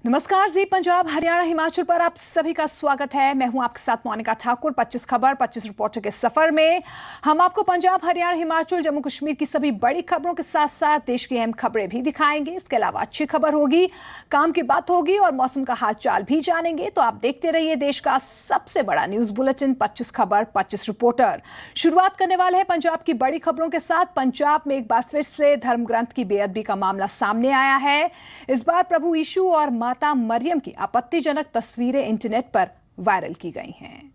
नमस्कार, जी पंजाब हरियाणा हिमाचल पर आप सभी का स्वागत है। मैं हूं आपके साथ मोनिका ठाकुर। 25 खबर 25 रिपोर्टर के सफर में हम आपको पंजाब हरियाणा हिमाचल जम्मू कश्मीर की सभी बड़ी खबरों के साथ साथ देश की अहम खबरें भी दिखाएंगे। इसके अलावा अच्छी खबर होगी, काम की बात होगी और मौसम का हाल चाल भी जानेंगे। तो आप देखते रहिए देश का सबसे बड़ा न्यूज बुलेटिन 25 खबर 25 रिपोर्टर। शुरुआत करने वाले हैं पंजाब की बड़ी खबरों के साथ। पंजाब में एक बार फिर से धर्म ग्रंथ की बेअदबी का मामला सामने आया है। इस बार प्रभु यीशु और माता मरियम की आपत्तिजनक तस्वीरें इंटरनेट पर वायरल की गई हैं।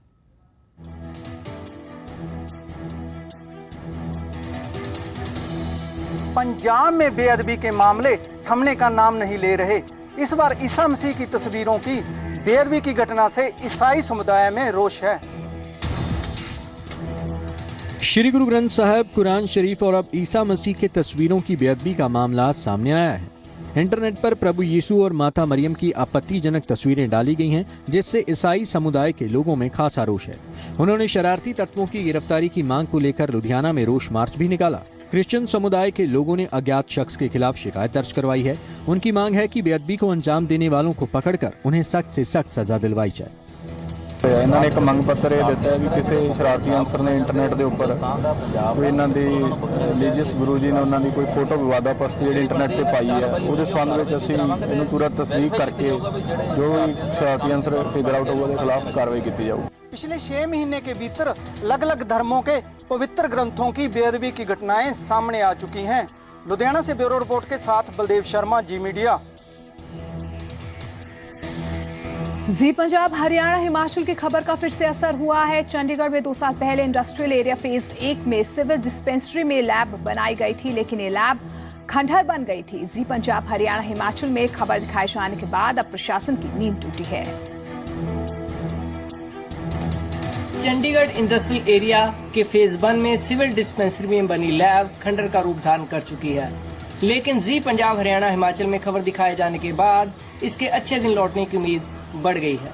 पंजाब में बेअदबी के मामले थमने का नाम नहीं ले रहे। इस बार ईसा मसीह की तस्वीरों की बेअदबी की घटना से ईसाई समुदाय में रोष है। श्री गुरु ग्रंथ साहब, कुरान शरीफ और अब ईसा मसीह के तस्वीरों की बेअदबी का मामला सामने आया है। इंटरनेट पर प्रभु यीशु और माता मरियम की आपत्तिजनक तस्वीरें डाली गई हैं, जिससे ईसाई समुदाय के लोगों में खासा रोष है। उन्होंने शरारती तत्वों की गिरफ्तारी की मांग को लेकर लुधियाना में रोष मार्च भी निकाला। क्रिश्चियन समुदाय के लोगों ने अज्ञात शख्स के खिलाफ शिकायत दर्ज करवाई है। उनकी मांग है कि बेअदबी को अंजाम देने वालों को पकड़कर उन्हें सख्त से सख्त सजा दिलवाई जाए। इन्होंने एक मंग पत्र ये दिता है भी किसी शरारती अंसर ने इंटरनेट के उपर कोई इन्हों की रिलीजियस गुरु जी ने उन्होंने कोई फोटो विवादास्पद जी इंटरनेट पर पाई है, वो संबंध में असीं इन्हूं पूरा तस्दीक करके जो भी शरारती अंसर फिगर आउट होगा उसके खिलाफ कार्रवाई की जाऊगी। पिछले 6 महीने के भीतर अलग अलग धर्मों के पवित्र ग्रंथों की बेअदबी की घटनाएं सामने आ चुकी हैं। लुधियाना से ब्यूरो रिपोर्ट के साथ बलदेव शर्मा, जी मीडिया। जी पंजाब हरियाणा हिमाचल की खबर का फिर से असर हुआ है। चंडीगढ़ में 2 साल पहले इंडस्ट्रियल एरिया फेज 1 में सिविल डिस्पेंसरी में लैब बनाई गई थी, लेकिन ये लैब खंडहर बन गई थी। जी पंजाब हरियाणा हिमाचल में खबर दिखाए जाने के बाद अब प्रशासन की नींद टूटी है। चंडीगढ़ इंडस्ट्रियल एरिया के फेज 1 में सिविल डिस्पेंसरी में बनी लैब खंडहर का रूप धारण कर चुकी है, लेकिन जी पंजाब हरियाणा हिमाचल में खबर दिखाए जाने के बाद इसके अच्छे दिन लौटने की उम्मीद बढ़ गई है।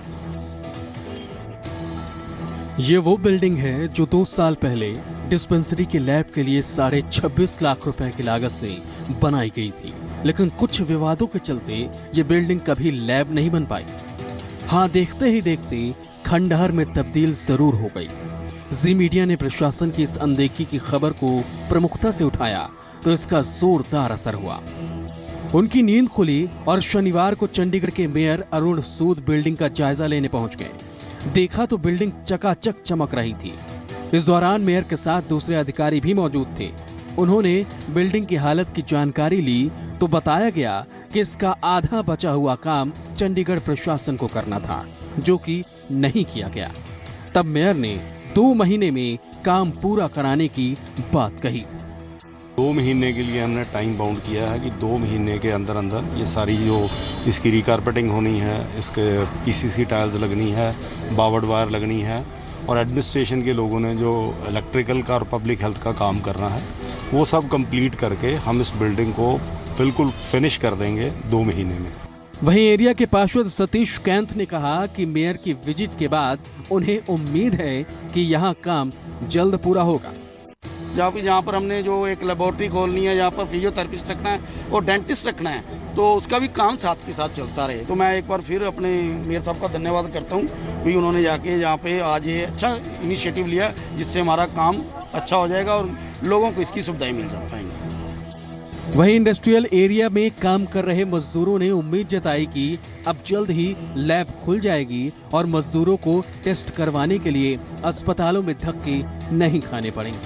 ये वो बिल्डिंग है जो 2 साल पहले डिस्पेंसरी के लैब के लिए 26.5 लाख रुपए की लागत से बनाई गई थी, लेकिन कुछ विवादों के चलते ये बिल्डिंग कभी लैब नहीं बन पाई। हाँ, देखते ही देखते खंडहर में तब्दील जरूर हो गई। जी मीडिया ने प्रशासन की इस अनदेखी की खबर को प्रमुखता से उठाया तो इसका जोरदार असर हुआ। उनकी नींद खुली और शनिवार को चंडीगढ़ के मेयर अरुण सूद बिल्डिंग का जायजा लेने पहुंच गए। देखा तो बिल्डिंग चकाचक चमक रही थी। इस दौरान मेयर के साथ दूसरे अधिकारी भी मौजूद थे। उन्होंने बिल्डिंग की हालत की जानकारी ली तो बताया गया कि इसका आधा बचा हुआ काम चंडीगढ़ प्रशासन को करना था, जो कि नहीं किया गया। तब मेयर ने 2 महीने में काम पूरा कराने की बात कही। 2 महीने के लिए हमने टाइम बाउंड किया है कि 2 महीने के अंदर अंदर ये सारी जो इसकी रिकारपेटिंग होनी है, इसके पीसीसी टाइल्स लगनी है, बावर्ड वायर लगनी है और एडमिनिस्ट्रेशन के लोगों ने जो इलेक्ट्रिकल का और पब्लिक हेल्थ का काम करना है वो सब कंप्लीट करके हम इस बिल्डिंग को बिल्कुल फिनिश कर देंगे 2 महीने में। वहीं एरिया के पार्षद सतीश कैंथ ने कहा कि मेयर की विजिट के बाद उन्हें उम्मीद है कि यहाँ काम जल्द पूरा होगा। यहाँ पर हमने जो एक लेबोरेटरी खोलनी है, यहाँ पर फिजियोथेरेपिस्ट रखना है और डेंटिस्ट रखना है, तो उसका भी काम साथ के साथ चलता रहे। तो मैं एक बार फिर अपने मेयर साहब का धन्यवाद करता हूँ भी उन्होंने जाके यहाँ पे आज ये अच्छा इनिशिएटिव लिया जिससे हमारा काम अच्छा हो जाएगा और लोगों को इसकी सुविधाएं मिल पाएंगी। वहीं इंडस्ट्रियल एरिया में काम कर रहे मजदूरों ने उम्मीद जताई कि अब जल्द ही लैब खुल जाएगी और मजदूरों को टेस्ट करवाने के लिए अस्पतालों में धक्के नहीं खाने पड़ेंगे।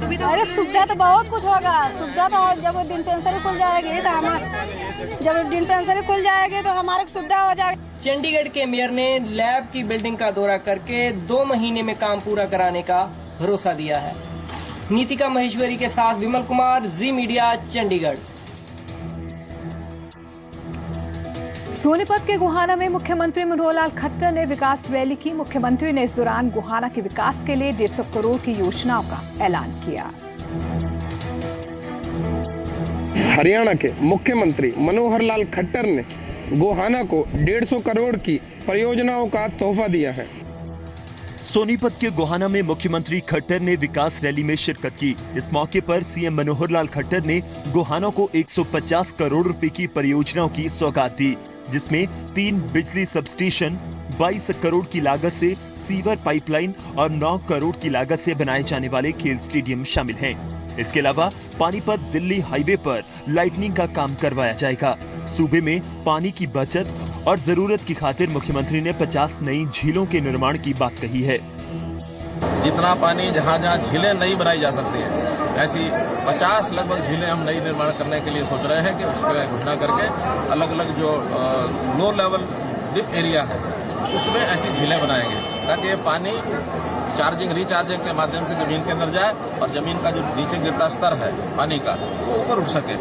अरे सुविधा तो बहुत कुछ होगा। सुविधा तो जब डिस्पेंसरी खुल जाएगी तो हमारे सुविधा हो जाएगी। चंडीगढ़ के मेयर ने लैब की बिल्डिंग का दौरा करके 2 महीने में काम पूरा कराने का भरोसा दिया है। नीतिका महेश्वरी के साथ विमल कुमार, जी मीडिया, चंडीगढ़। सोनीपत के गोहाना में मुख्यमंत्री मनोहर लाल खट्टर ने विकास रैली की। मुख्यमंत्री ने इस दौरान गोहाना के विकास के लिए 150 करोड़ की योजनाओं का ऐलान किया। हरियाणा के मुख्यमंत्री मनोहर लाल खट्टर ने गोहाना को 150 करोड़ की परियोजनाओं का तोहफा दिया है। सोनीपत के गोहाना में मुख्यमंत्री खट्टर ने विकास रैली में शिरकत की। इस मौके पर सीएम मनोहर लाल खट्टर ने गोहाना को 150 करोड़ रुपए की परियोजनाओं की सौगात दी। जिसमें 3 बिजली सबस्टेशन, 22 करोड़ की लागत से सीवर पाइपलाइन और 9 करोड़ की लागत से बनाए जाने वाले खेल स्टेडियम शामिल हैं। इसके अलावा पानीपत दिल्ली हाईवे पर लाइटनिंग का काम करवाया जाएगा। सूबे में पानी की बचत और जरूरत की खातिर मुख्यमंत्री ने 50 नई झीलों के निर्माण की बात कही है। जितना पानी जहाँ झीलें नई बनाई जा सकती है, ऐसी 50 लगभग झीलें हम नई निर्माण करने के लिए सोच रहे हैं कि उसका घोषणा करके अलग अलग जो लो लेवल डिप एरिया है उसमें ऐसी झीलें बनाएंगे ताकि ये पानी चार्जिंग रिचार्जिंग के माध्यम से जमीन के अंदर जाए और जमीन का जो नीचे गिरता स्तर है पानी का वो ऊपर उठ सके।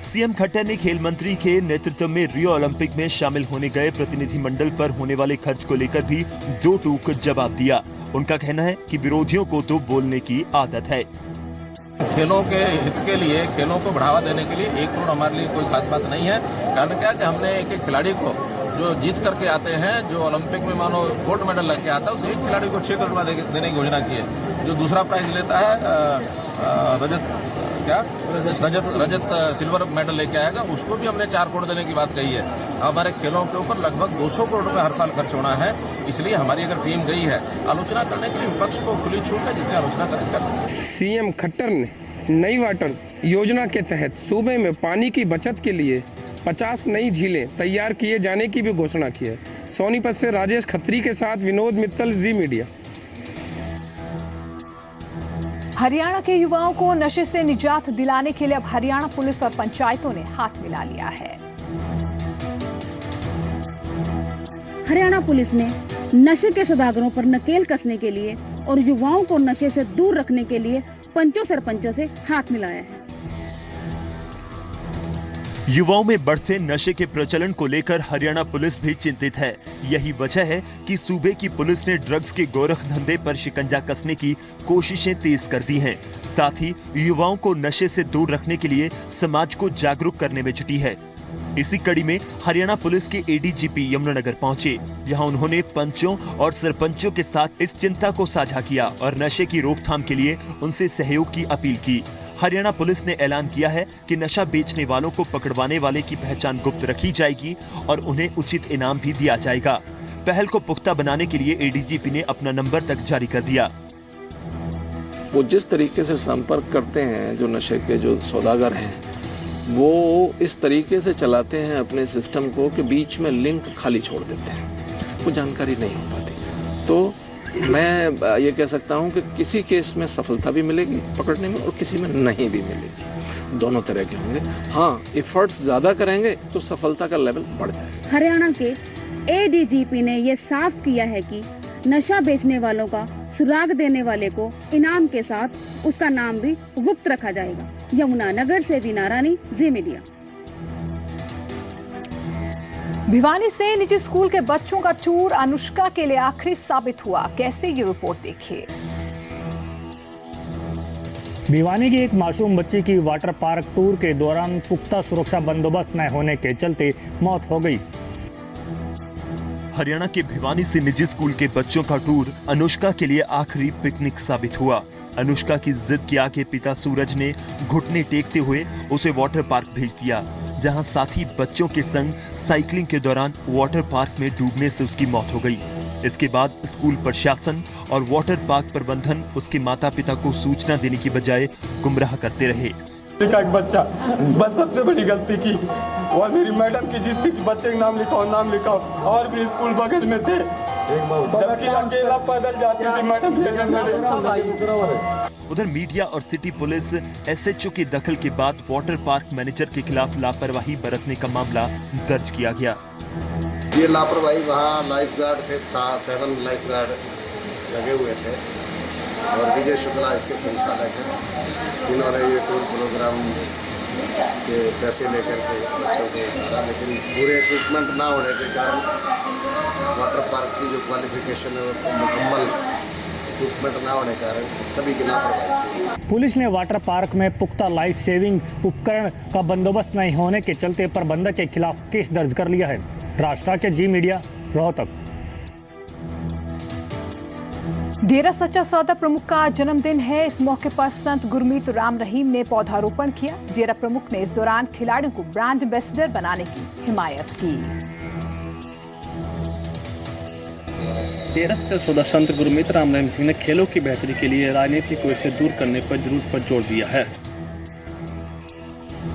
सीएम खट्टर ने खेल मंत्री के नेतृत्व में रियो ओलंपिक में शामिल होने गए प्रतिनिधिमंडल पर होने वाले खर्च को लेकर भी दो टूक जवाब दिया। उनका कहना है कि विरोधियों को तो बोलने की आदत है। खेलों के हित के लिए, खेलों को बढ़ावा देने के लिए 1 करोड़ हमारे लिए कोई खास बात नहीं है। कारण क्या कि हमने एक खिलाड़ी को जो जीत करके आते हैं, जो ओलंपिक में मानो गोल्ड मेडल लेके आता है, उस एक खिलाड़ी को 6 करोड़ देने की घोषणा की है। जो दूसरा प्राइज लेता है रजत सिल्वर मेडल लेके आएगा, उसको भी हमने 4 करोड़ देने की बात कही है। हमारे खेलों के ऊपर लगभग 200 करोड़ रुपए हर साल खर्च होना है। इसलिए हमारी अगर टीम गई है आलोचना करने के लिए, विपक्ष को खुली छूट है, जितनी आलोचना करें। सीएम खट्टर ने नई वाटर योजना के तहत सूबे में पानी की बचत के लिए 50 नई झीलें तैयार किए जाने की भी घोषणा की है। सोनीपत से राजेश खत्री के साथ विनोद मित्तल, जी मीडिया। हरियाणा के युवाओं को नशे से निजात दिलाने के लिए अब हरियाणा पुलिस और पंचायतों ने हाथ मिला लिया है। हरियाणा पुलिस ने नशे के सौदागरों पर नकेल कसने के लिए और युवाओं को नशे से दूर रखने के लिए पंचों सरपंचों से हाथ मिलाया है। युवाओं में बढ़ते नशे के प्रचलन को लेकर हरियाणा पुलिस भी चिंतित है। यही वजह है कि सूबे की पुलिस ने ड्रग्स के गोरख धंधे पर शिकंजा कसने की कोशिशें तेज कर दी हैं। साथ ही युवाओं को नशे से दूर रखने के लिए समाज को जागरूक करने में जुटी है। इसी कड़ी में हरियाणा पुलिस के एडीजीपी यमुनानगर पहुंचे, जहां उन्होंने पंचों और सरपंचों के साथ इस चिंता को साझा किया और नशे की रोकथाम के लिए उनसे सहयोग की अपील की। हरियाणा पुलिस ने ऐलान किया है कि नशा बेचने वालों को पकड़वाने वाले की पहचान गुप्त रखी जाएगी और उन्हें उचित इनाम भी दिया जाएगा। पहल को पुख्ता बनाने के लिए एडीजीपी ने अपना नंबर तक जारी कर दिया। वो जिस तरीके से संपर्क करते हैं, जो नशे के जो सौदागर हैं, वो इस तरीके से चलाते हैं अपने सिस्टम को कि बीच में लिंक खाली छोड़ देते हैं, वो जानकारी नहीं हो पाती। तो मैं ये कह सकता हूँ कि किसी केस में सफलता भी मिलेगी पकड़ने में और किसी में नहीं भी मिलेगी। दोनों तरह के होंगे। हाँ, एफर्ट्स ज़्यादा करेंगे तो सफलता का लेवल बढ़ जाएगा। हरियाणा के एडीजीपी ने ये साफ किया है कि नशा बेचने वालों का सुराग देने वाले को इनाम के साथ उसका नाम भी गुप्त रखा जाएगा। यमुनानगर से वीना रानी, जी मीडिया। भिवानी से निजी स्कूल के बच्चों का टूर अनुष्का के लिए आखिरी साबित हुआ। कैसे, ये रिपोर्ट देखिए। भिवानी की एक मासूम बच्ची की वाटर पार्क टूर के दौरान पुख्ता सुरक्षा बंदोबस्त न होने के चलते मौत हो गई। हरियाणा के भिवानी से निजी स्कूल के बच्चों का टूर अनुष्का के लिए आखिरी पिकनिक साबित हुआ। अनुष्का की जिद के आगे पिता सूरज ने घुटने टेकते हुए उसे वाटर पार्क भेज दिया, जहां साथी बच्चों के संग साइकिलिंग के दौरान वाटर पार्क में डूबने से उसकी मौत हो गई। इसके बाद स्कूल प्रशासन और वाटर पार्क प्रबंधन उसके माता पिता को सूचना देने की बजाय गुमराह करते रहे। एक बच्चा बस सबसे बड़ी गलती की और मेरी मैडम की जिद थी कि बच्चे का नाम लिखाओ और भी स्कूल बगल में थे, जबकि अकेला पैदल जाती थी मैडम। उधर मीडिया और सिटी पुलिस एसएचओ के दखल के बाद वाटर पार्क मैनेजर के खिलाफ लापरवाही बरतने का मामला दर्ज किया गया। ये लापरवाही, वहाँ लाइफ गार्ड थे, 7 लाइफ गार्ड लगे हुए थे और विजय शुक्ला इसके संचालक हैं। इन्होंने ये टूर प्रोग्राम के पैसे लेकर के बच्चों को उतारा, लेकिन पूरे इक्विपमेंट ना होने के कारण वाटर पार्क की जो क्वालिफिकेशन है वो मुकम्मल इक्विपमेंट ना होने के कारण सभी की लापरवाही से। पुलिस ने वाटर पार्क में पुख्ता लाइफ सेविंग उपकरण का बंदोबस्त नहीं होने के चलते प्रबंधक के खिलाफ केस दर्ज कर लिया है। राष्ट्र के जी मीडिया, रोहतक। डेरा सच्चा सौदा प्रमुख का जन्मदिन है। इस मौके पर संत गुरमीत राम रहीम ने पौधारोपण किया। डेरा प्रमुख ने इस दौरान खिलाड़ियों को ब्रांड एम्बेसडर बनाने की हिमायत की। डेरा सच्चा सौदा संत गुरमीत राम रहीम सिंह ने खेलों की बेहतरी के लिए राजनीति को इससे दूर करने पर जरूरत पर जोर दिया है।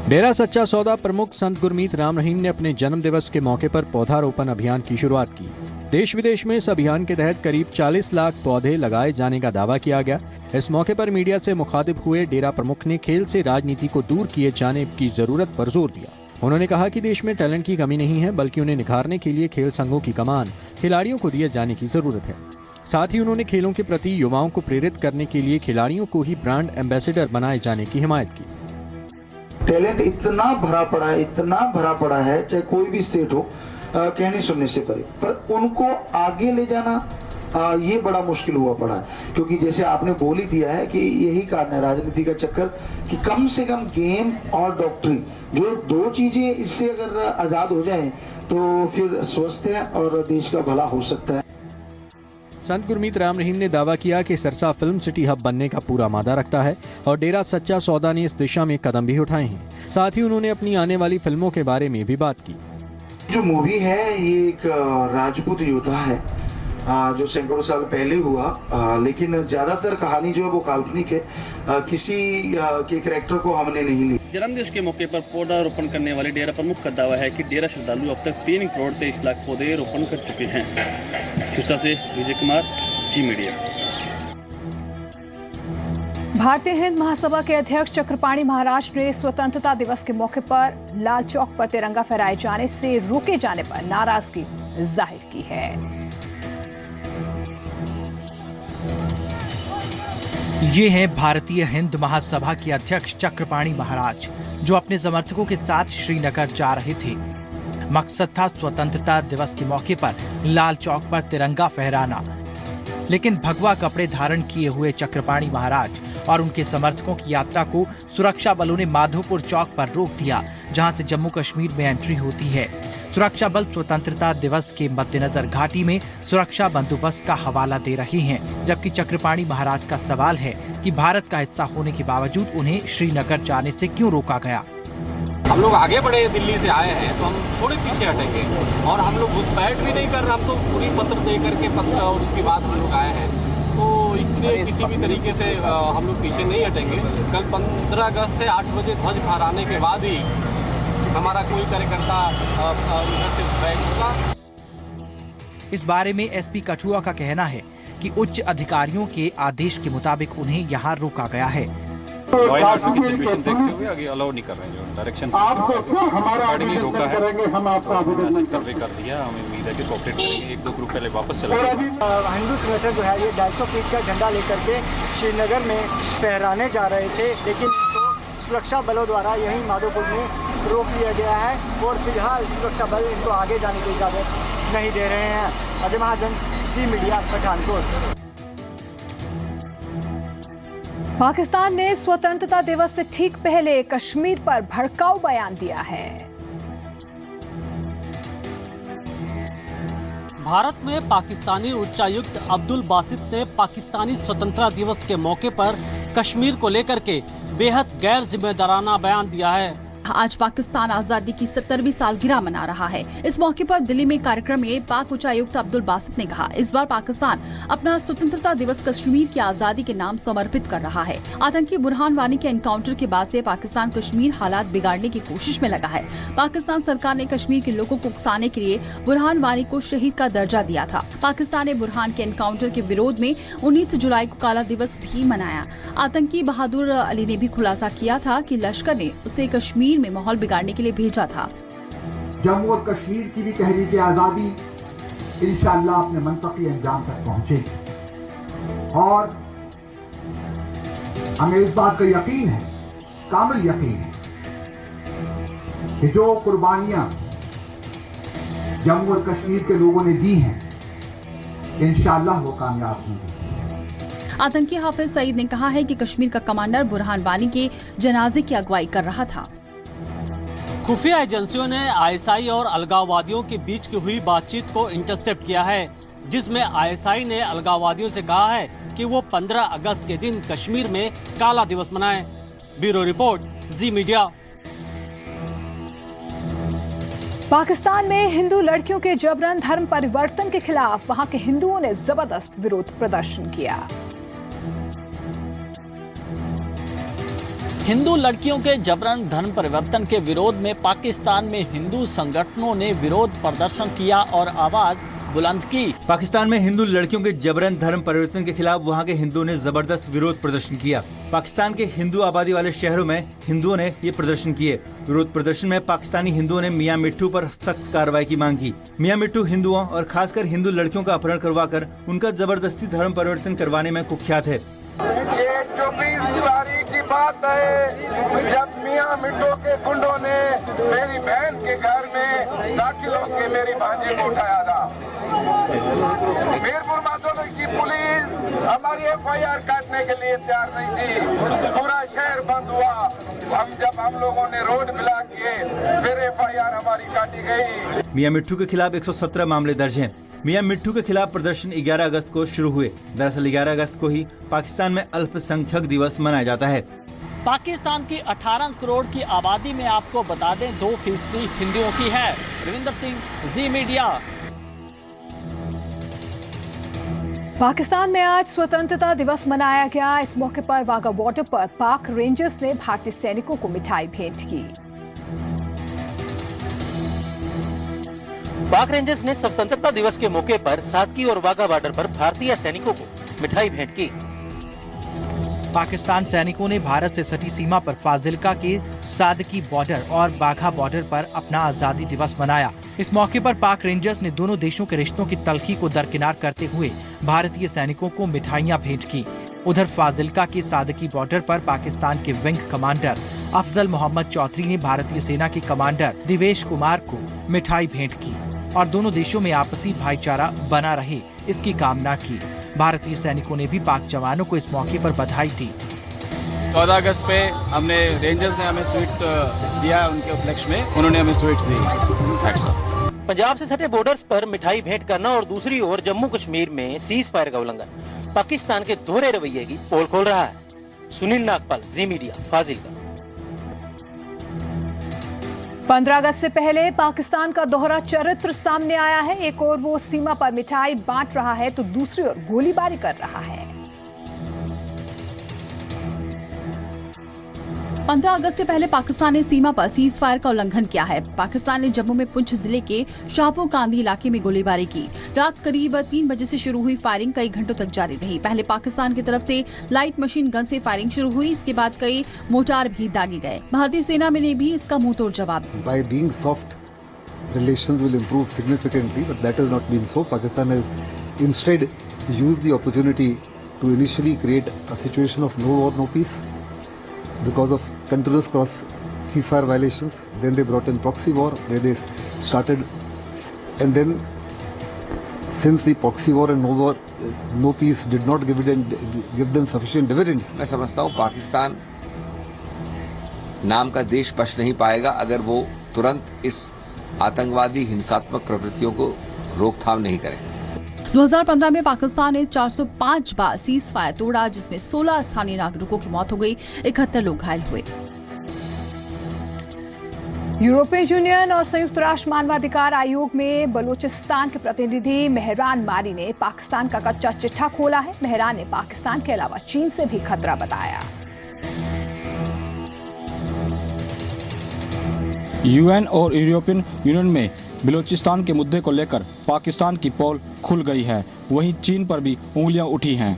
डेरा सच्चा सौदा प्रमुख संत गुरमीत राम रहीम ने अपने जन्म दिवस के मौके पर पौधारोपण अभियान की शुरुआत की। देश विदेश में इस अभियान के तहत करीब 40 लाख पौधे लगाए जाने का दावा किया गया। इस मौके पर मीडिया से मुखातिब हुए डेरा प्रमुख ने खेल से राजनीति को दूर किए जाने की जरूरत पर जोर दिया। उन्होंने कहा कि देश में टैलेंट की कमी नहीं है, बल्कि उन्हें निखारने के लिए खेल संघों की कमान खिलाड़ियों को दिए जाने की जरूरत है। साथ ही उन्होंने खेलों के प्रति युवाओं को प्रेरित करने के लिए खिलाड़ियों को ही ब्रांड एम्बेसडर बनाए जाने की हिमायत की। टैलेंट इतना भरा पड़ा है, चाहे कोई भी स्टेट हो, कहने सुनने से परे, पर उनको आगे ले जाना ये बड़ा मुश्किल हुआ पड़ा है। क्योंकि जैसे आपने बोल ही दिया है कि यही कारण है राजनीति का चक्कर, कि कम से कम गेम और डॉक्टरी, जो दो चीजें इससे अगर आजाद हो जाएं तो फिर स्वस्थ है और देश का भला हो सकता है। संत गुरमीत राम रहीम ने दावा किया कि सरसा फिल्म सिटी हब बनने का पूरा मादा रखता है और डेरा सच्चा सौदा ने इस दिशा में कदम भी उठाए हैं। साथ ही उन्होंने अपनी आने वाली फिल्मों के बारे में भी बात की। जो मूवी है ये एक राजपूत योद्धा है जो सैकड़ों साल पहले हुआ, लेकिन ज्यादातर कहानी जो है वो काल्पनिक है, किसी के कैरेक्टर को हमने नहीं ली। जन्मदिवस के मौके पर पौधारोपण करने वाले डेरा प्रमुख का दावा है कि डेरा श्रद्धालु अब तक 3 करोड़ 23 लाख पौधे रोपण कर चुके हैं। सिरसा से विजय कुमार, जी मीडिया। भारतीय हिंद महासभा के अध्यक्ष चक्रपाणी महाराज ने स्वतंत्रता दिवस के मौके पर लाल चौक पर तिरंगा फहराए जाने से रोके जाने पर नाराजगी जाहिर की है। ये हैं भारतीय हिंद महासभा के अध्यक्ष चक्रपाणी महाराज, जो अपने समर्थकों के साथ श्रीनगर जा रहे थे। मकसद था स्वतंत्रता दिवस के मौके पर लाल चौक पर तिरंगा फहराना, लेकिन भगवा कपड़े धारण किए हुए चक्रपाणी महाराज और उनके समर्थकों की यात्रा को सुरक्षा बलों ने माधोपुर चौक पर रोक दिया, जहां से जम्मू कश्मीर में एंट्री होती है। सुरक्षा बल स्वतंत्रता दिवस के मद्देनजर घाटी में सुरक्षा बंदोबस्त का हवाला दे रहे हैं, जबकि चक्रपाणी महाराज का सवाल है कि भारत का हिस्सा होने के बावजूद उन्हें श्रीनगर जाने से क्यों रोका गया। हम लोग आगे बढ़े, दिल्ली से आए हैं तो हम थोड़े पीछे हटेंगे, और हम लोग घुसपैठ भी नहीं कर रहे, हम तो पूरी पत्र दे करके पत्र और उसके बाद हम लोग आए हैं, तो इसलिए किसी भी तरीके से हम लोग पीछे नहीं हटेंगे। कल 15 अगस्त है, 8 बजे ध्वज फहराने के बाद ही हमारा कोई कार्यकर्ता इधर से बैक होगा। इस बारे में एसपी कठुआ का कहना है कि उच्च अधिकारियों के आदेश के मुताबिक उन्हें यहाँ रोका गया है। लॉ एंड ऑर्डर की सिचुएशन देखते हुए आगे अलाउ नहीं कर रहे हैं, डायरेक्शन अकॉर्डिंगली रोका है। सर्वे कर दिया, हमें उम्मीद है कि कोऑपरेट करेंगे। 1-2 ग्रुप पहले वापस चले गए। हिंदू संगठन जो है ये 250 फीट का झंडा लेकर के श्रीनगर में फहराने जा रहे थे, लेकिन सुरक्षा बलों द्वारा यहीं माधोपुर में रोक लिया गया है और फिलहाल सुरक्षा बल इनको आगे जाने की इजाजत नहीं दे रहे हैं। अजय महाजन, जी मीडिया, पठानकोट। पाकिस्तान ने स्वतंत्रता दिवस से ठीक पहले कश्मीर पर भड़काऊ बयान दिया है। भारत में पाकिस्तानी उच्चायुक्त अब्दुल बासित ने पाकिस्तानी स्वतंत्रता दिवस के मौके पर कश्मीर को लेकर के बेहद गैर जिम्मेदाराना बयान दिया है। आज पाकिस्तान आजादी की 70वीं सालगिरह मना रहा है। इस मौके पर दिल्ली में कार्यक्रम में पाक उच्चायुक्त अब्दुल बासित ने कहा, इस बार पाकिस्तान अपना स्वतंत्रता दिवस कश्मीर की आजादी के नाम समर्पित कर रहा है। आतंकी बुरहान वानी के एनकाउंटर के बाद से पाकिस्तान कश्मीर हालात बिगाड़ने की कोशिश में लगा है। पाकिस्तान सरकार ने कश्मीर के लोगों को उकसाने के लिए बुरहान वानी को शहीद का दर्जा दिया था। पाकिस्तान ने बुरहान के एनकाउंटर के विरोध में 19 जुलाई को काला दिवस भी मनाया। आतंकी बहादुर अली ने भी खुलासा किया था कि लश्कर ने उसे कश्मीर में माहौल बिगाड़ने के लिए भेजा था। जम्मू और कश्मीर की भी तहरीक आजादी इंशाअल्लाह अपने मंतकी अंजाम तक पहुंचेगी और हमें इस बात का यकीन है, कामिल यकीन है, कि जो कुर्बानियां जम्मू और कश्मीर के लोगों ने दी हैं, इंशाअल्लाह वो कामयाब होंगे। आतंकी हाफिज सईद ने कहा है कि कश्मीर का कमांडर बुरहान वानी के जनाजे की अगुवाई कर रहा था। खुफिया एजेंसियों ने आईएसआई और अलगाववादियों के बीच की हुई बातचीत को इंटरसेप्ट किया है। जिसमें ISI ने अलगाववादियों से कहा है कि वो 15 अगस्त के दिन कश्मीर में काला दिवस मनाएं। ब्यूरो रिपोर्ट, जी मीडिया। पाकिस्तान में हिंदू लड़कियों के जबरन धर्म परिवर्तन के खिलाफ वहां के हिंदुओं ने जबरदस्त विरोध प्रदर्शन किया। हिंदू लड़कियों के जबरन धर्म परिवर्तन के विरोध में पाकिस्तान में हिंदू संगठनों ने विरोध प्रदर्शन किया और आवाज बुलंद की। पाकिस्तान में हिंदू लड़कियों के जबरन धर्म परिवर्तन के खिलाफ वहां के हिंदुओं ने जबरदस्त विरोध प्रदर्शन किया। पाकिस्तान के हिंदू आबादी वाले शहरों में हिंदुओं ने ये प्रदर्शन किए। विरोध प्रदर्शन में पाकिस्तानी हिंदुओं ने मियां मिट्ठू पर सख्त कार्रवाई की मांग की। मियां मिट्ठू हिंदुओं और खासकर हिंदू लड़कियों का अपहरण करवाकर उनका जबरदस्ती धर्म परिवर्तन करवाने में कुख्यात है। ये 24 जुलाई की बात है जब मियां मिट्टू के गुंडों ने मेरी बहन के घर में दाखिल होकर मेरी भांजी को उठाया था। मीरपुर माधोपुर की पुलिस हमारी FIR काटने के लिए तैयार नहीं थी। पूरा शहर बंद हुआ। हम लोगों ने रोड ब्लॉक किए, फिर FIR हमारी काटी गई। मियां मिट्ठू के खिलाफ 117 मामले दर्ज हैं। मियां मिट्ठू के खिलाफ प्रदर्शन 11 अगस्त को शुरू हुए। दरअसल 11 अगस्त को ही पाकिस्तान में अल्पसंख्यक दिवस मनाया जाता है। पाकिस्तान की 18 करोड़ की आबादी में आपको बता दें 2% हिंदुओं की है। रविंदर सिंह, जी मीडिया। पाकिस्तान में आज स्वतंत्रता दिवस मनाया गया। इस मौके पर वाघा बॉर्डर पर पाक रेंजर्स ने भारतीय सैनिकों को मिठाई भेंट की। पाक रेंजर्स ने स्वतंत्रता दिवस के मौके पर सादकी और वाघा बॉर्डर पर भारतीय सैनिकों को मिठाई भेंट की। पाकिस्तान सैनिकों ने भारत से सटी सीमा पर फाजिल्का के सादकी बॉर्डर और बाघा बॉर्डर पर अपना आजादी दिवस मनाया। इस मौके पर पाक रेंजर्स ने दोनों देशों के रिश्तों की तलखी को दरकिनार करते हुए भारतीय सैनिकों को मिठाइयां भेंट की। उधर फाजिल्का के सादकी बॉर्डर पर पाकिस्तान के विंग कमांडर अफजल मोहम्मद चौधरी ने भारतीय सेना के कमांडर दिवेश कुमार को मिठाई भेंट की और दोनों देशों में आपसी भाईचारा बना रहे इसकी कामना की। भारतीय सैनिकों ने भी पाक जवानों को इस मौके पर बधाई दी। 14 अगस्त पे हमने रेंजर्स ने हमें स्वीट दिया, उनके उपलक्ष्य में उन्होंने हमें स्वीट दी। पंजाब से सटे बॉर्डर्स पर मिठाई भेंट करना और दूसरी ओर जम्मू कश्मीर में सीज फायर का उल्लंघन पाकिस्तान के दोहरे रवैये की पोल खोल रहा है। सुनील नागपाल, जी मीडिया, फाजिल्का। 15 अगस्त से पहले पाकिस्तान का दोहरा चरित्र सामने आया है। एक ओर वो सीमा पर मिठाई बांट रहा है तो दूसरी ओर गोलीबारी कर रहा है। 15 अगस्त से पहले पाकिस्तान ने सीमा पर सीज फायर का उल्लंघन किया है। पाकिस्तान ने जम्मू में पुंछ जिले के शाहपुर कांदी इलाके में गोलीबारी की। रात करीब 3 बजे से शुरू हुई फायरिंग कई घंटों तक जारी रही। पहले पाकिस्तान की तरफ से लाइट मशीन गन से फायरिंग शुरू हुई, इसके बाद कई मोर्टार भी दागे गए। भारतीय सेना ने भी इसका मुंहतोड़ जवाब दिया। By being soft, relations will improve significantly, but that has not been so. Pakistan has instead used the opportunity to initially create a situation of no war, no peace. Because of continuous cross ceasefire violations, then they brought in proxy war, where they started, and then since the proxy war and no peace did not give them sufficient dividends. मैं समझता हूँ पाकिस्तान नाम का देश बच नहीं पाएगा अगर वो तुरंत इस आतंकवादी हिंसात्मक प्रवृत्तियों को रोकथाम नहीं करें। 2015 में पाकिस्तान ने 405 बार सीज फायर तोड़ा, जिसमें 16 स्थानीय नागरिकों की मौत हो गई, 71 लोग घायल हुए। यूरोपीय यूनियन और संयुक्त राष्ट्र मानवाधिकार आयोग में बलूचिस्तान के प्रतिनिधि मेहरान मारी ने पाकिस्तान का कच्चा चिट्ठा खोला है। मेहरान ने पाकिस्तान के अलावा चीन से भी खतरा बताया। यूएन और यूरोपियन यूनियन में बलूचिस्तान के मुद्दे को लेकर पाकिस्तान की पोल खुल गई है, वहीं चीन पर भी उंगलियां उठी हैं।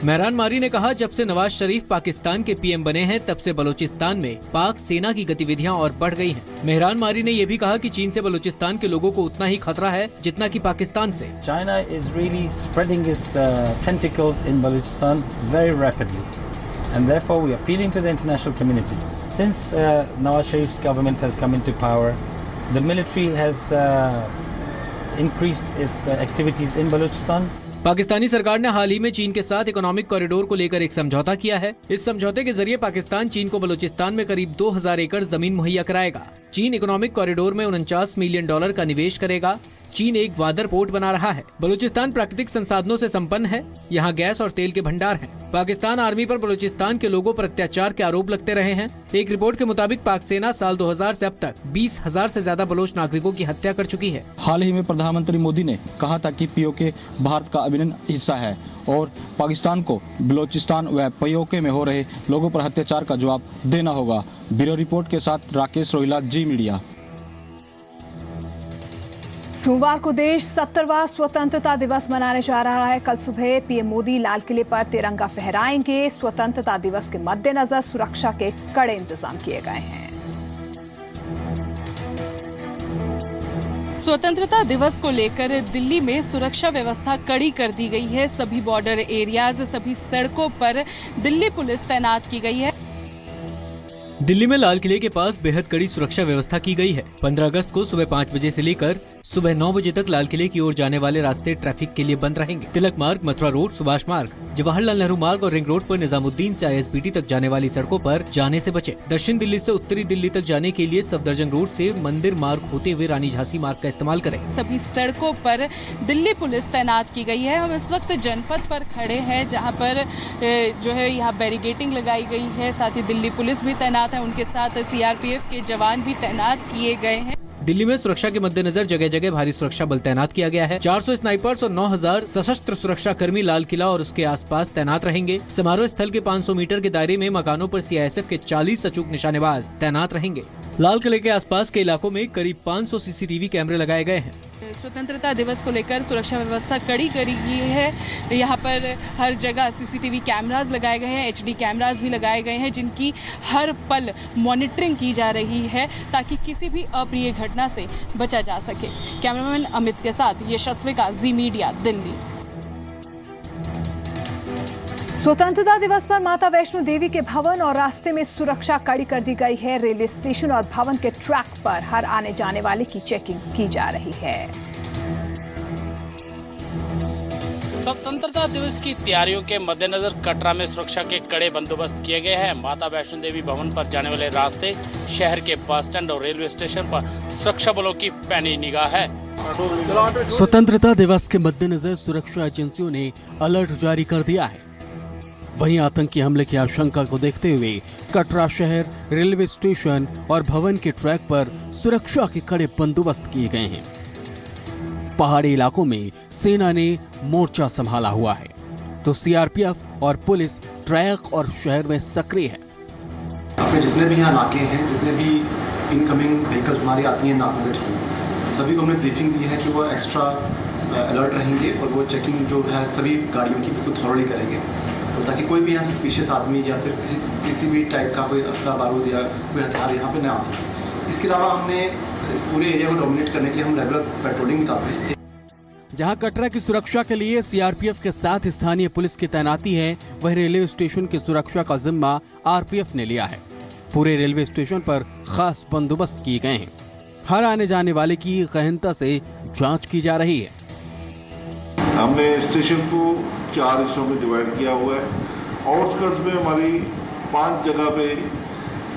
मेहरान मारी ने कहा, जब से नवाज शरीफ पाकिस्तान के पीएम बने हैं तब से बलूचिस्तान में पाक सेना की गतिविधियां और बढ़ गई हैं। मेहरान मारी ने यह भी कहा कि चीन से बलूचिस्तान के लोगों को उतना ही खतरा है जितना कि पाकिस्तान से। China is really spreading its tentacles in Balochistan very rapidly, and therefore we are appealing to the international community. Since Nawaz Sharif's government has come into power, the military has increased its activities in Balochistan. Pakistani सरकार ने हाल ही में चीन के साथ economic corridor को लेकर एक समझौता किया है। इस समझौते के जरिए पाकिस्तान चीन को बलूचिस्तान में करीब 2000 एकड़ जमीन मुहैया कराएगा। चीन इकोनॉमिक कॉरिडोर में $49 मिलियन का निवेश करेगा। चीन एक वादर पोर्ट बना रहा है। बलूचिस्तान प्राकृतिक संसाधनों से संपन्न है। यहाँ गैस और तेल के भंडार हैं। पाकिस्तान आर्मी पर बलूचिस्तान के लोगों पर अत्याचार के आरोप लगते रहे हैं। एक रिपोर्ट के मुताबिक पाक सेना साल 2000 से अब तक 20,000 से ज्यादा बलोच नागरिकों की हत्या कर चुकी है। हाल ही में प्रधानमंत्री मोदी ने कहा था कि पीओके भारत का अभिन्न हिस्सा है और पाकिस्तान को बलूचिस्तान व पीओके में हो रहे लोगों पर अत्याचार का जवाब देना होगा। ब्यूरो रिपोर्ट के साथ राकेश रोहिला, जी मीडिया। सोमवार को देश 70वां स्वतंत्रता दिवस मनाने जा रहा है। कल सुबह पीएम मोदी लाल किले पर तिरंगा फहराएंगे। स्वतंत्रता दिवस के मद्देनजर सुरक्षा के कड़े इंतजाम किए गए हैं। स्वतंत्रता दिवस को लेकर दिल्ली में सुरक्षा व्यवस्था कड़ी कर दी गई है। सभी बॉर्डर एरियाज, सभी सड़कों पर दिल्ली पुलिस तैनात की गई है। दिल्ली में लाल किले के पास बेहद कड़ी सुरक्षा व्यवस्था की गई है। 15 अगस्त को सुबह 5 बजे से लेकर सुबह 9 बजे तक लाल किले की ओर जाने वाले रास्ते ट्रैफिक के लिए बंद रहेंगे। तिलक मार्ग, मथुरा रोड, सुभाष मार्ग, जवाहरलाल नेहरू मार्ग और रिंग रोड पर निजामुद्दीन से ISBT तक जाने वाली सड़कों पर जाने से बचे। दक्षिण दिल्ली से उत्तरी दिल्ली तक जाने के लिए सफदरजंग रोड से मंदिर मार्ग होते हुए रानी झांसी मार्ग का इस्तेमाल करें। सभी सड़कों पर दिल्ली पुलिस तैनात की गई है। हम इस वक्त जनपद पर खड़े हैं, जहाँ पर जो है यहाँ बैरिकेडिंग लगाई गई है। साथ ही दिल्ली पुलिस भी तैनात है, उनके साथ CRPF के जवान भी तैनात किए गए हैं। दिल्ली में सुरक्षा के मद्देनजर जगह जगह भारी सुरक्षा बल तैनात किया गया है। 400 स्नाइपर्स और 9,000 सशस्त्र सुरक्षा कर्मी लाल किला और उसके आसपास तैनात रहेंगे। समारोह स्थल के 500 मीटर के दायरे में मकानों पर CISF के 40 अचूक निशानेबाज तैनात रहेंगे। लाल किले के आसपास के इलाकों में करीब 500 CCTV कैमरे लगाए गए हैं। स्वतंत्रता दिवस को लेकर सुरक्षा व्यवस्था कड़ी करी गई है। यहाँ पर हर जगह CCTV कैमरास लगाए गए हैं, HD कैमरास भी लगाए गए हैं, जिनकी हर पल मॉनिटरिंग की जा रही है ताकि किसी भी अप्रिय घटना से बचा जा सके। कैमरामैन अमित के साथ यशस्विका, जी मीडिया, दिल्ली। स्वतंत्रता दिवस पर माता वैष्णो देवी के भवन और रास्ते में सुरक्षा कड़ी कर दी गई है। रेलवे स्टेशन और भवन के ट्रैक पर हर आने जाने वाले की चेकिंग की जा रही है। स्वतंत्रता दिवस की तैयारियों के मद्देनजर कटरा में सुरक्षा के कड़े बंदोबस्त किए गए हैं। माता वैष्णो देवी भवन पर जाने वाले रास्ते, शहर के बस स्टैंड और रेलवे स्टेशन पर सुरक्षा बलों की पैनी निगाह है। स्वतंत्रता दिवस के मद्देनजर सुरक्षा एजेंसियों ने अलर्ट जारी कर दिया है। वहीं आतंकी हमले की आशंका को देखते हुए कटरा शहर, रेलवे स्टेशन और भवन के ट्रैक पर सुरक्षा के कड़े बंदोबस्त किए गए हैं। पहाड़ी इलाकों में सेना ने मोर्चा संभाला हुआ है, तो CRPF और पुलिस ट्रैक और शहर में सक्रिय है। अपने जितने भी यहाँ नाके हैं, जितने भी इनकमिंग व्हीकल्स हमारी आती हैं नाकों के थ्रू, सभी को हमने ब्रीफिंग दी है कि वो एक्स्ट्रा अलर्ट रहेंगे और वो चेकिंग जो है सभी गाड़ियों की बिल्कुल थॉरली करेंगे, ताकि कोई भी यहाँ सस्पिशियस आदमी या फिर किसी भी टाइप का कोई असला बारूद या कोई हथियार यहाँ पे न आ सके। इसके अलावा हमने पूरे एरिया को डोमिनेट करने के लिए हम रेगुलर पेट्रोलिंग भी करते हैं। जहां कटरा की सुरक्षा के लिए CRPF के साथ स्थानीय पुलिस की तैनाती है, वहीं रेलवे स्टेशन की सुरक्षा का जिम्मा RPF ने लिया है। पूरे रेलवे स्टेशन पर खास बंदोबस्त किए गए हैं। हर आने जाने वाले की गहनता से जांच की जा रही है। हमने स्टेशन को 4 हिस्सों में डिवाइड किया हुआ है। आउटस्कर्ट्स में हमारी 5 जगह पे